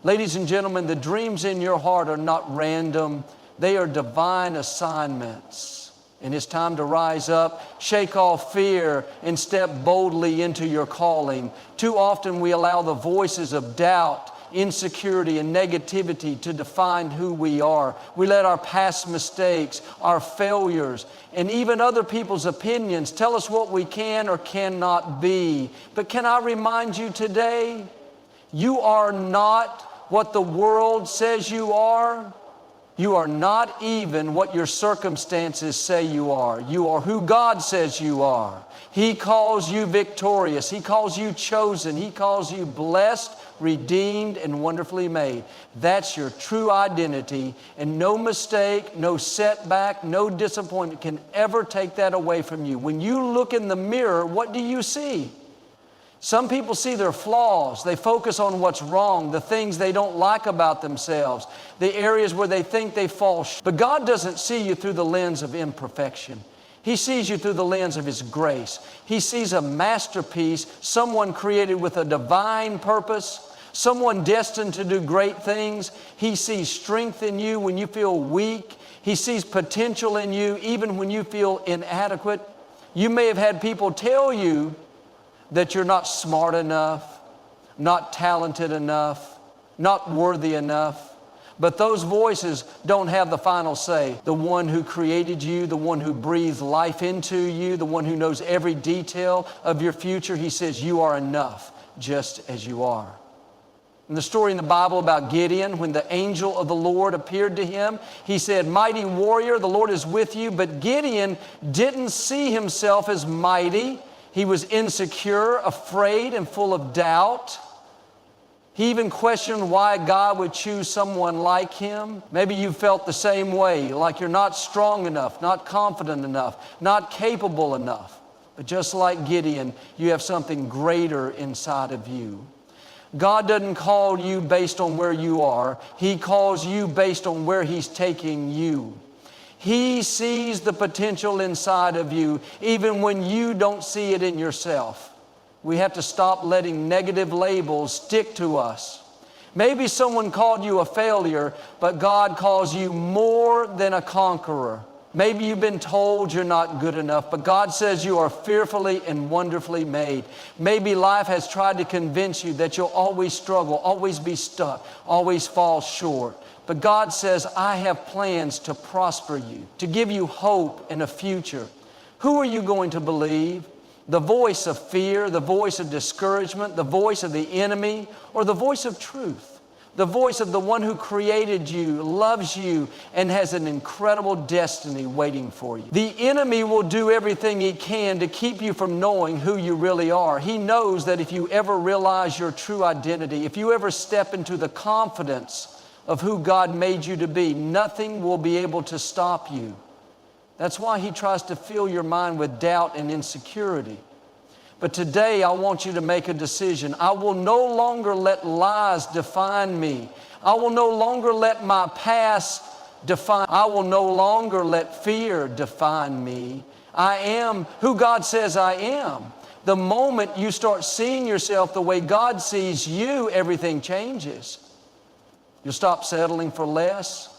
Ladies and gentlemen, the dreams in your heart are not random. They are divine assignments. And it's time to rise up, shake off fear, and step boldly into your calling. Too often we allow the voices of doubt, insecurity, and negativity to define who we are. We let our past mistakes, our failures, and even other people's opinions tell us what we can or cannot be. But can I remind you today, you are not what the world says you are. You are not even what your circumstances say you are. You are who God says you are. He calls you victorious. He calls you chosen. He calls you blessed, redeemed, and wonderfully made. That's your true identity, and no mistake, no setback, no disappointment can ever take that away from you. When you look in the mirror, what do you see? Some people see their flaws. They focus on what's wrong, the things they don't like about themselves, the areas where they think they fall short. But God doesn't see you through the lens of imperfection. He sees you through the lens of His grace. He sees a masterpiece, someone created with a divine purpose, someone destined to do great things. He sees strength in you when you feel weak. He sees potential in you even when you feel inadequate. You may have had people tell you that you're not smart enough, not talented enough, not worthy enough. But those voices don't have the final say. The one who created you, the one who breathed life into you, the one who knows every detail of your future, He says you are enough just as you are. In the story in the Bible about Gideon, when the angel of the Lord appeared to him, he said, "Mighty warrior, the Lord is with you." But Gideon didn't see himself as mighty. He was insecure, afraid, and full of doubt. He even questioned why God would choose someone like him. Maybe you felt the same way, like you're not strong enough, not confident enough, not capable enough. But just like Gideon, you have something greater inside of you. God doesn't call you based on where you are. He calls you based on where He's taking you. He sees the potential inside of you, even when you don't see it in yourself. We have to stop letting negative labels stick to us. Maybe someone called you a failure, but God calls you more than a conqueror. Maybe you've been told you're not good enough, but God says you are fearfully and wonderfully made. Maybe life has tried to convince you that you'll always struggle, always be stuck, always fall short. But God says, I have plans to prosper you, to give you hope and a future. Who are you going to believe? The voice of fear, the voice of discouragement, the voice of the enemy, or the voice of truth? The voice of the one who created you, loves you, and has an incredible destiny waiting for you. The enemy will do everything he can to keep you from knowing who you really are. He knows that if you ever realize your true identity, if you ever step into the confidence of who God made you to be, nothing will be able to stop you. That's why he tries to fill your mind with doubt and insecurity. But today I want you to make a decision. I will no longer let lies define me. I will no longer let my past define. I will no longer let fear define me. I am who God says I am. The moment you start seeing yourself the way God sees you, everything changes. You'll stop settling for less.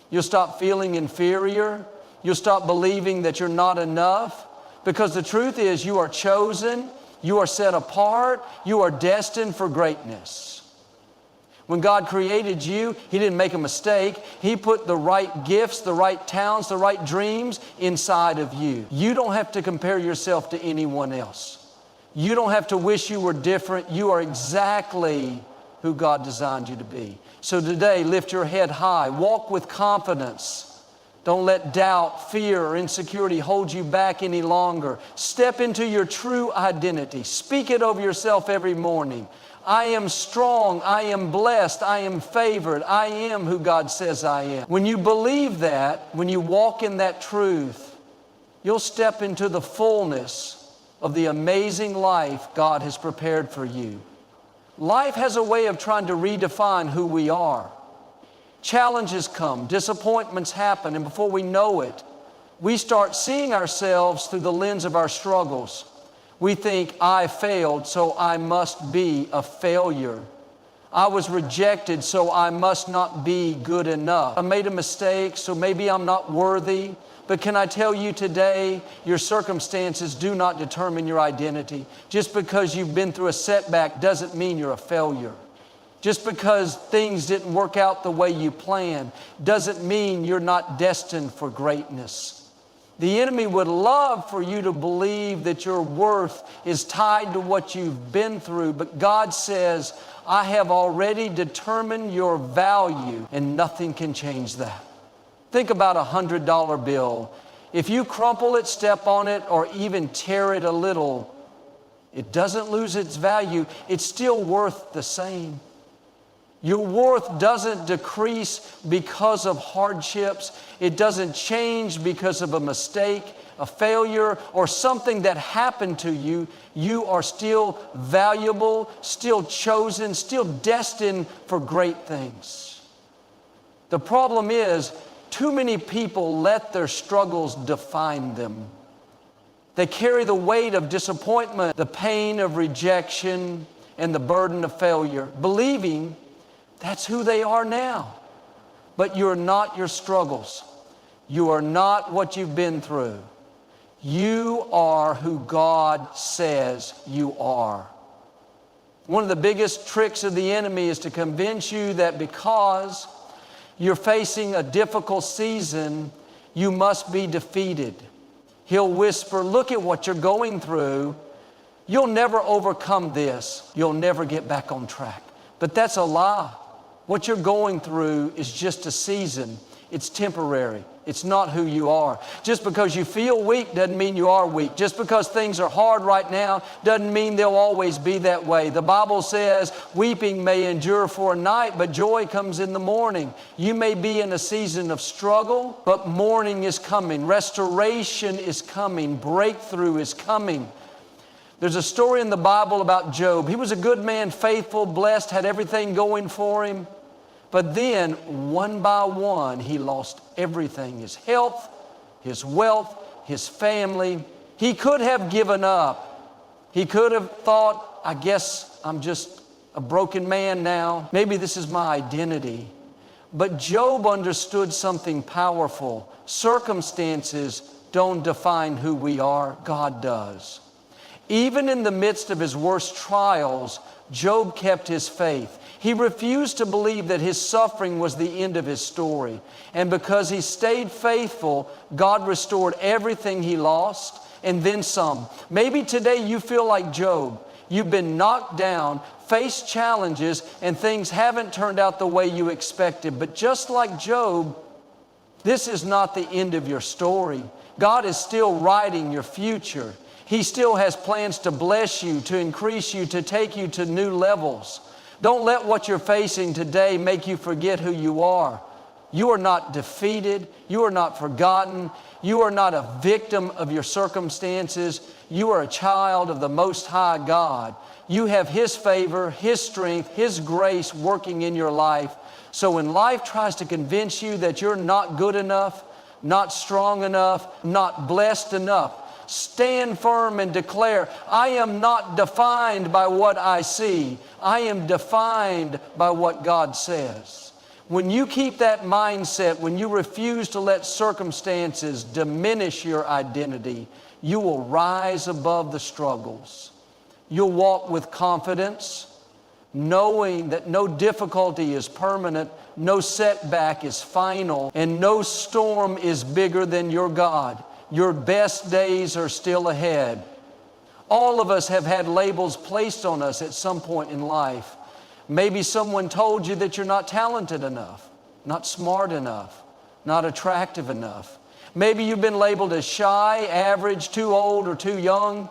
You'll stop feeling inferior. You'll stop believing that you're not enough. Because the truth is, you are chosen, you are set apart, you are destined for greatness. When God created you, He didn't make a mistake. He put the right gifts, the right talents, the right dreams inside of you. You don't have to compare yourself to anyone else. You don't have to wish you were different. You are exactly who God designed you to be. So today, lift your head high. Walk with confidence. Don't let doubt, fear, or insecurity hold you back any longer. Step into your true identity. Speak it over yourself every morning. I am strong. I am blessed. I am favored. I am who God says I am. When you believe that, when you walk in that truth, you'll step into the fullness of the amazing life God has prepared for you. Life has a way of trying to redefine who we are. Challenges come, disappointments happen, and before we know it, we start seeing ourselves through the lens of our struggles. We think, I failed, so I must be a failure. I was rejected, so I must not be good enough. I made a mistake, so maybe I'm not worthy. But can I tell you today, your circumstances do not determine your identity. Just because you've been through a setback doesn't mean you're a failure. Just because things didn't work out the way you planned doesn't mean you're not destined for greatness. The enemy would love for you to believe that your worth is tied to what you've been through, but God says, I have already determined your value, and nothing can change that. Think about a $100 bill. If you crumple it, step on it, or even tear it a little, it doesn't lose its value. It's still worth the same. Your worth doesn't decrease because of hardships. It doesn't change because of a mistake, a failure, or something that happened to you. You are still valuable, still chosen, still destined for great things. The problem is, too many people let their struggles define them. They carry the weight of disappointment, the pain of rejection, and the burden of failure, believing that's who they are now. But you're not your struggles. You are not what you've been through. You are who God says you are. One of the biggest tricks of the enemy is to convince you that because you're facing a difficult season, you must be defeated. He'll whisper, look at what you're going through. You'll never overcome this. You'll never get back on track. But that's a lie. What you're going through is just a season. It's temporary. It's not who you are. Just because you feel weak doesn't mean you are weak. Just because things are hard right now doesn't mean they'll always be that way. The Bible says weeping may endure for a night, but joy comes in the morning. You may be in a season of struggle, but morning is coming. Restoration is coming. Breakthrough is coming. There's a story in the Bible about Job. He was a good man, faithful, blessed, had everything going for him. But then, one by one, he lost everything. His health, his wealth, his family. He could have given up. He could have thought, I guess I'm just a broken man now. Maybe this is my identity. But Job understood something powerful. Circumstances don't define who we are. God does. Even in the midst of his worst trials, Job kept his faith. He refused to believe that his suffering was the end of his story. And because he stayed faithful, God restored everything he lost and then some. Maybe today you feel like Job. You've been knocked down, faced challenges, and things haven't turned out the way you expected. But just like Job, this is not the end of your story. God is still writing your future. He still has plans to bless you, to increase you, to take you to new levels. Don't let what you're facing today make you forget who you are. You are not defeated. You are not forgotten. You are not a victim of your circumstances. You are a child of the Most High God. You have His favor, His strength, His grace working in your life. So when life tries to convince you that you're not good enough, not strong enough, not blessed enough, stand firm and declare, I am not defined by what I see. I am defined by what God says. When you keep that mindset, when you refuse to let circumstances diminish your identity, you will rise above the struggles. You'll walk with confidence, knowing that no difficulty is permanent, no setback is final, and no storm is bigger than your God. Your best days are still ahead. All of us have had labels placed on us at some point in life. Maybe someone told you that you're not talented enough, not smart enough, not attractive enough. Maybe you've been labeled as shy, average, too old, or too young.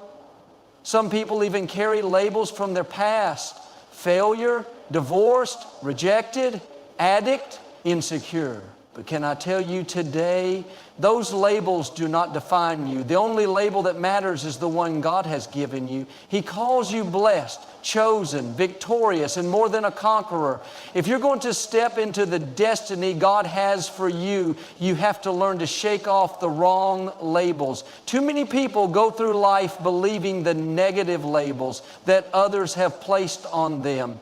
Some people even carry labels from their past: failure, divorced, rejected, addict, insecure. But can I tell you today, those labels do not define you. The only label that matters is the one God has given you. He calls you blessed, chosen, victorious, and more than a conqueror. If you're going to step into the destiny God has for you, you have to learn to shake off the wrong labels. Too many people go through life believing the negative labels that others have placed on them.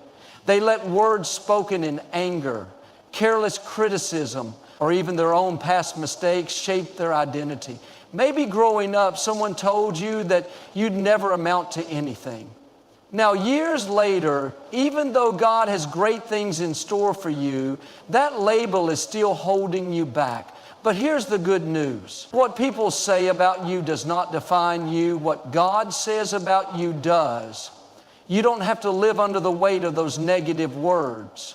They let words spoken in anger, careless criticism, or even their own past mistakes shape their identity. Maybe growing up, someone told you that you'd never amount to anything. Now, years later, even though God has great things in store for you, that label is still holding you back. But here's the good news. What people say about you does not define you. What God says about you does. You don't have to live under the weight of those negative words.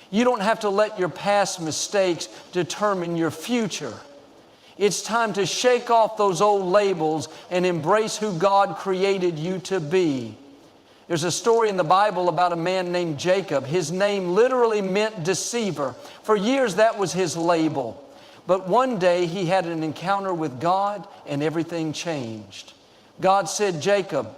You don't have to let your past mistakes determine your future. It's time to shake off those old labels and embrace who God created you to be. There's a story in the Bible about a man named Jacob. His name literally meant deceiver. For years, that was his label. But one day, he had an encounter with God, and everything changed. God said, Jacob,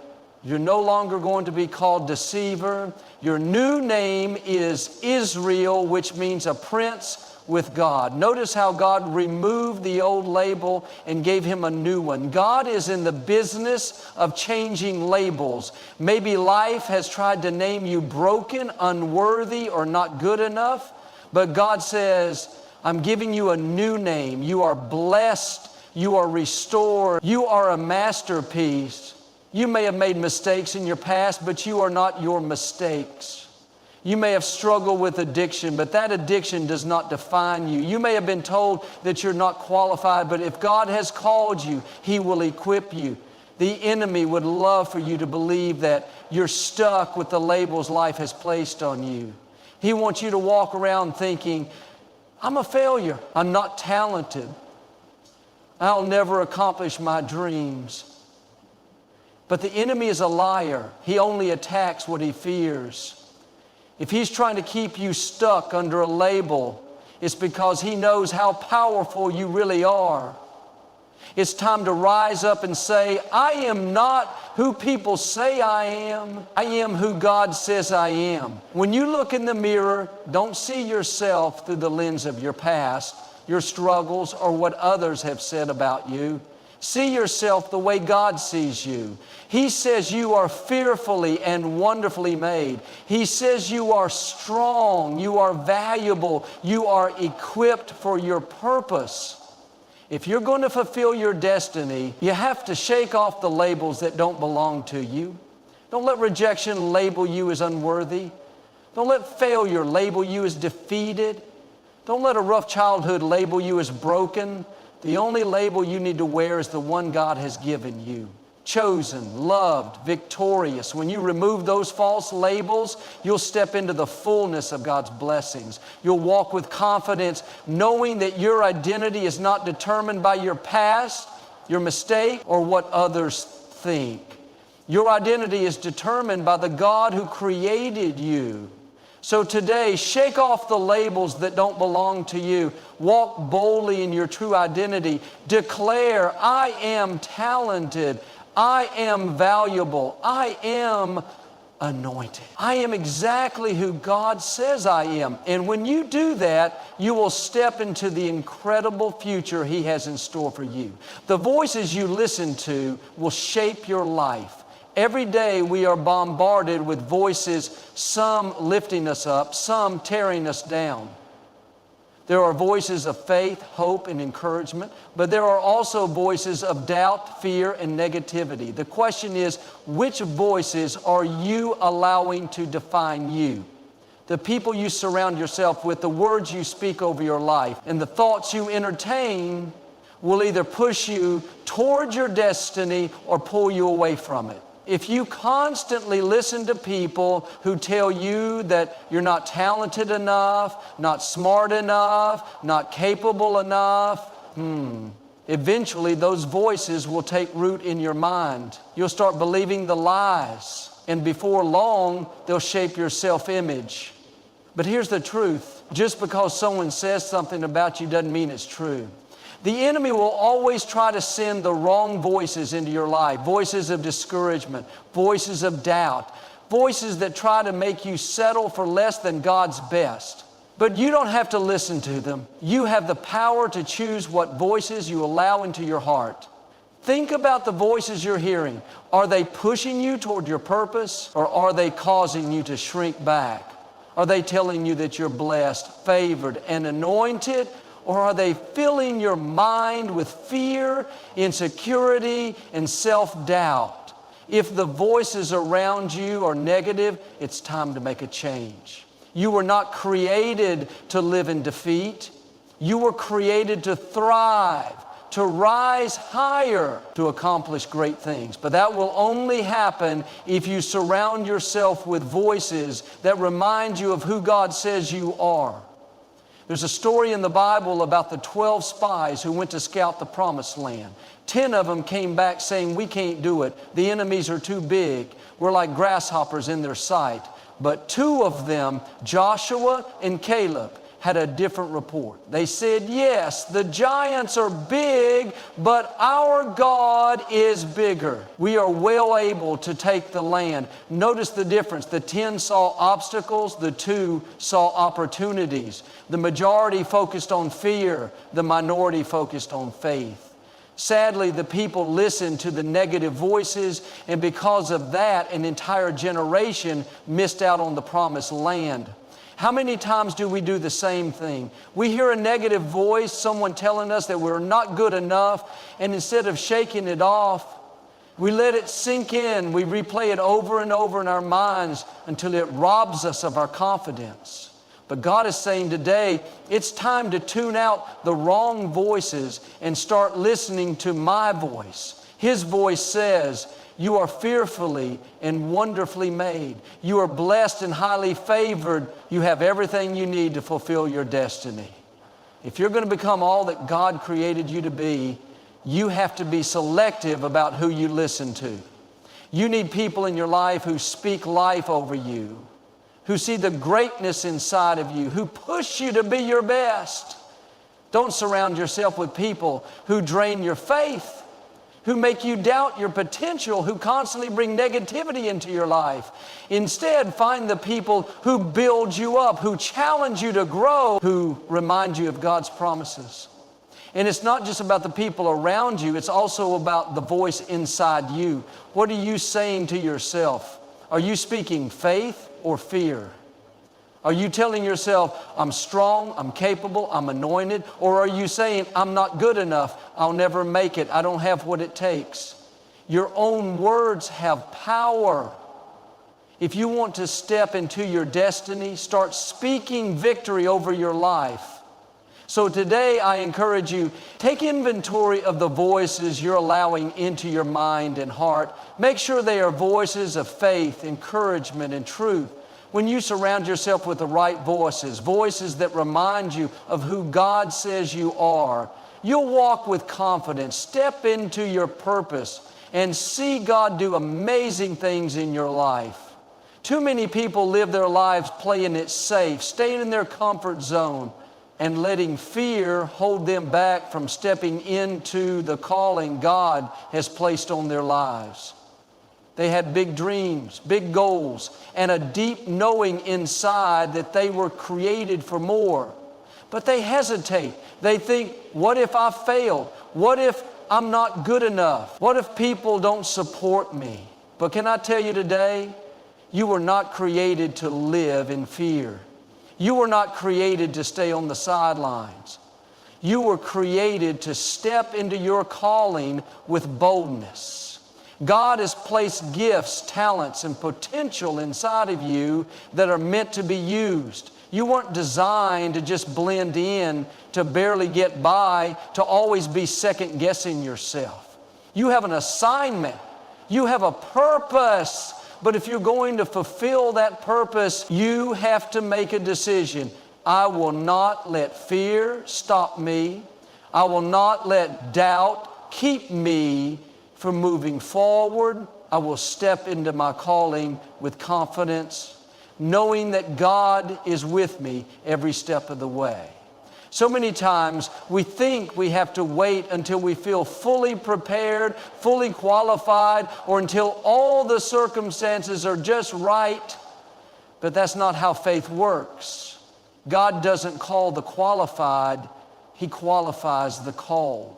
you're no longer going to be called deceiver. Your new name is Israel, which means a prince with God. Notice how God removed the old label and gave him a new one. God is in the business of changing labels. Maybe life has tried to name you broken, unworthy, or not good enough, but God says, I'm giving you a new name. You are blessed. You are restored. You are a masterpiece. You may have made mistakes in your past, but you are not your mistakes. You may have struggled with addiction, but that addiction does not define you. You may have been told that you're not qualified, but if God has called you, He will equip you. The enemy would love for you to believe that you're stuck with the labels life has placed on you. He wants you to walk around thinking, I'm a failure. I'm not talented. I'll never accomplish my dreams. But the enemy is a liar. He only attacks what he fears. If he's trying to keep you stuck under a label, it's because he knows how powerful you really are. It's time to rise up and say, I am not who people say I am. I am who God says I am. When you look in the mirror, don't see yourself through the lens of your past, your struggles, or what others have said about you. See yourself the way God sees you. He says you are fearfully and wonderfully made. He says you are strong, you are valuable, you are equipped for your purpose. If you're going to fulfill your destiny, you have to shake off the labels that don't belong to you. Don't let rejection label you as unworthy. Don't let failure label you as defeated. Don't let a rough childhood label you as broken. The only label you need to wear is the one God has given you. Chosen, loved, victorious. When you remove those false labels, you'll step into the fullness of God's blessings. You'll walk with confidence, knowing that your identity is not determined by your past, your mistake, or what others think. Your identity is determined by the God who created you. So today, shake off the labels that don't belong to you. Walk boldly in your true identity. Declare, I am talented. I am valuable. I am anointed. I am exactly who God says I am. And when you do that, you will step into the incredible future He has in store for you. The voices you listen to will shape your life. Every day we are bombarded with voices, some lifting us up, some tearing us down. There are voices of faith, hope, and encouragement, but there are also voices of doubt, fear, and negativity. The question is, which voices are you allowing to define you? The people you surround yourself with, the words you speak over your life, and the thoughts you entertain will either push you toward your destiny or pull you away from it. If you constantly listen to people who tell you that you're not talented enough, not smart enough, not capable enough, eventually those voices will take root in your mind. You'll start believing the lies, and before long, they'll shape your self-image. But here's the truth. Just because someone says something about you doesn't mean it's true. The enemy will always try to send the wrong voices into your life, voices of discouragement, voices of doubt, voices that try to make you settle for less than God's best. But you don't have to listen to them. You have the power to choose what voices you allow into your heart. Think about the voices you're hearing. Are they pushing you toward your purpose, or are they causing you to shrink back? Are they telling you that you're blessed, favored, and anointed? Or are they filling your mind with fear, insecurity, and self-doubt? If the voices around you are negative, it's time to make a change. You were not created to live in defeat. You were created to thrive, to rise higher, to accomplish great things. But that will only happen if you surround yourself with voices that remind you of who God says you are. There's a story in the Bible about the 12 spies who went to scout the promised land. 10 of them came back saying, we can't do it. The enemies are too big. We're like grasshoppers in their sight. But 2 of them, Joshua and Caleb, had a different report. They said, yes, the giants are big, but our God is bigger. We are well able to take the land. Notice the difference. The 10 saw obstacles, the 2 saw opportunities. The majority focused on fear, the minority focused on faith. Sadly, the people listened to the negative voices, and because of that, an entire generation missed out on the promised land. How many times do we do the same thing? We hear a negative voice, someone telling us that we're not good enough, and instead of shaking it off, we let it sink in. We replay it over and over in our minds until it robs us of our confidence. But God is saying today, it's time to tune out the wrong voices and start listening to my voice. His voice says, you are fearfully and wonderfully made. You are blessed and highly favored. You have everything you need to fulfill your destiny. If you're going to become all that God created you to be, you have to be selective about who you listen to. You need people in your life who speak life over you, who see the greatness inside of you, who push you to be your best. Don't surround yourself with people who drain your faith, who make you doubt your potential, who constantly bring negativity into your life. Instead, find the people who build you up, who challenge you to grow, who remind you of God's promises. And it's not just about the people around you, it's also about the voice inside you. What are you saying to yourself? Are you speaking faith or fear? Are you telling yourself, I'm strong, I'm capable, I'm anointed? Or are you saying, I'm not good enough, I'll never make it, I don't have what it takes? Your own words have power. If you want to step into your destiny, start speaking victory over your life. So today I encourage you, take inventory of the voices you're allowing into your mind and heart. Make sure they are voices of faith, encouragement, and truth. When you surround yourself with the right voices, voices that remind you of who God says you are, you'll walk with confidence, step into your purpose, and see God do amazing things in your life. Too many people live their lives playing it safe, staying in their comfort zone, and letting fear hold them back from stepping into the calling God has placed on their lives. They had big dreams, big goals, and a deep knowing inside that they were created for more. But they hesitate. They think, what if I fail? What if I'm not good enough? What if people don't support me? But can I tell you today, you were not created to live in fear. You were not created to stay on the sidelines. You were created to step into your calling with boldness. God has placed gifts, talents, and potential inside of you that are meant to be used. You weren't designed to just blend in, to barely get by, to always be second-guessing yourself. You have an assignment. You have a purpose. But if you're going to fulfill that purpose, you have to make a decision. I will not let fear stop me. I will not let doubt keep me from moving forward. I will step into my calling with confidence, knowing that God is with me every step of the way. So many times we think we have to wait until we feel fully prepared, fully qualified, or until all the circumstances are just right. But that's not how faith works. God doesn't call the qualified, He qualifies the called.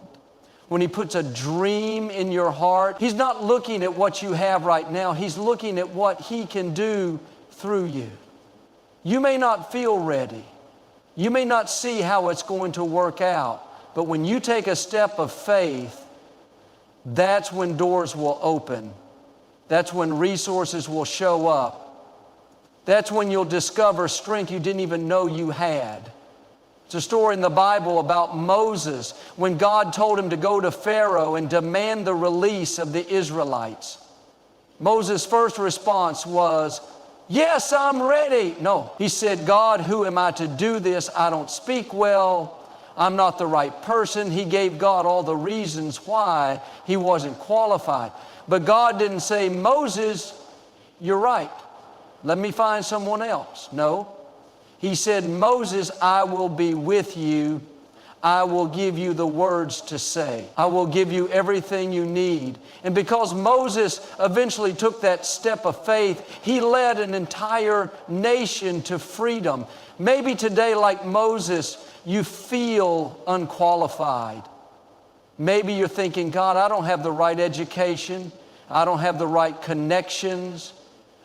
When He puts a dream in your heart, He's not looking at what you have right now. He's looking at what He can do through you. You may not feel ready. You may not see how it's going to work out. But when you take a step of faith, that's when doors will open. That's when resources will show up. That's when you'll discover strength you didn't even know you had. It's a story in the Bible about Moses when God told him to go to Pharaoh and demand the release of the Israelites. Moses' first response was, "Yes, I'm ready." No, he said, "God, who am I to do this? I don't speak well. I'm not the right person." He gave God all the reasons why he wasn't qualified. But God didn't say, "Moses, you're right. Let me find someone else." No. He said, "Moses, I will be with you. I will give you the words to say. I will give you everything you need." And because Moses eventually took that step of faith, he led an entire nation to freedom. Maybe today, like Moses, you feel unqualified. Maybe you're thinking, "God, I don't have the right education. I don't have the right connections.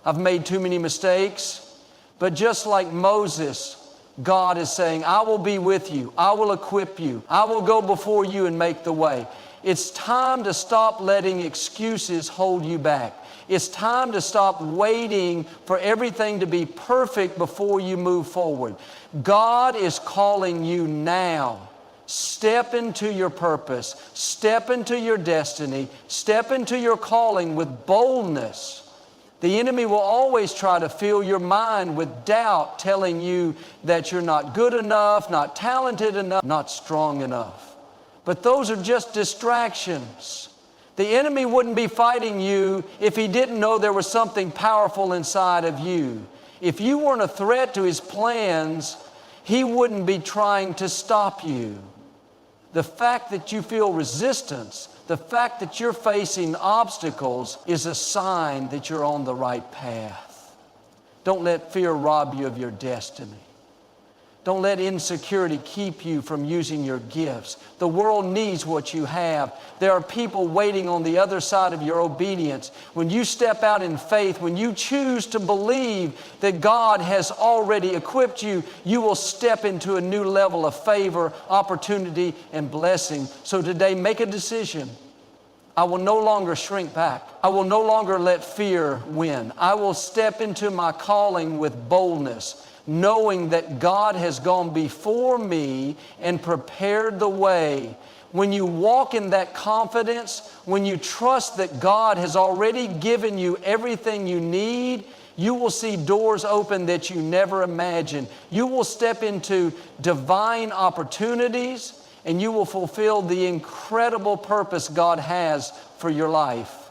I've made too many mistakes." But just like Moses, God is saying, "I will be with you. I will equip you. I will go before you and make the way." It's time to stop letting excuses hold you back. It's time to stop waiting for everything to be perfect before you move forward. God is calling you now. Step into your purpose. Step into your destiny. Step into your calling with boldness. The enemy will always try to fill your mind with doubt, telling you that you're not good enough, not talented enough, not strong enough. But those are just distractions. The enemy wouldn't be fighting you if he didn't know there was something powerful inside of you. If you weren't a threat to his plans, he wouldn't be trying to stop you. The fact that you feel resistance, the fact that you're facing obstacles is a sign that you're on the right path. Don't let fear rob you of your destiny. Don't let insecurity keep you from using your gifts. The world needs what you have. There are people waiting on the other side of your obedience. When you step out in faith, when you choose to believe that God has already equipped you, you will step into a new level of favor, opportunity, and blessing. So today, make a decision. I will no longer shrink back. I will no longer let fear win. I will step into my calling with boldness, knowing that God has gone before me and prepared the way. When you walk in that confidence, when you trust that God has already given you everything you need, you will see doors open that you never imagined. You will step into divine opportunities, and you will fulfill the incredible purpose God has for your life.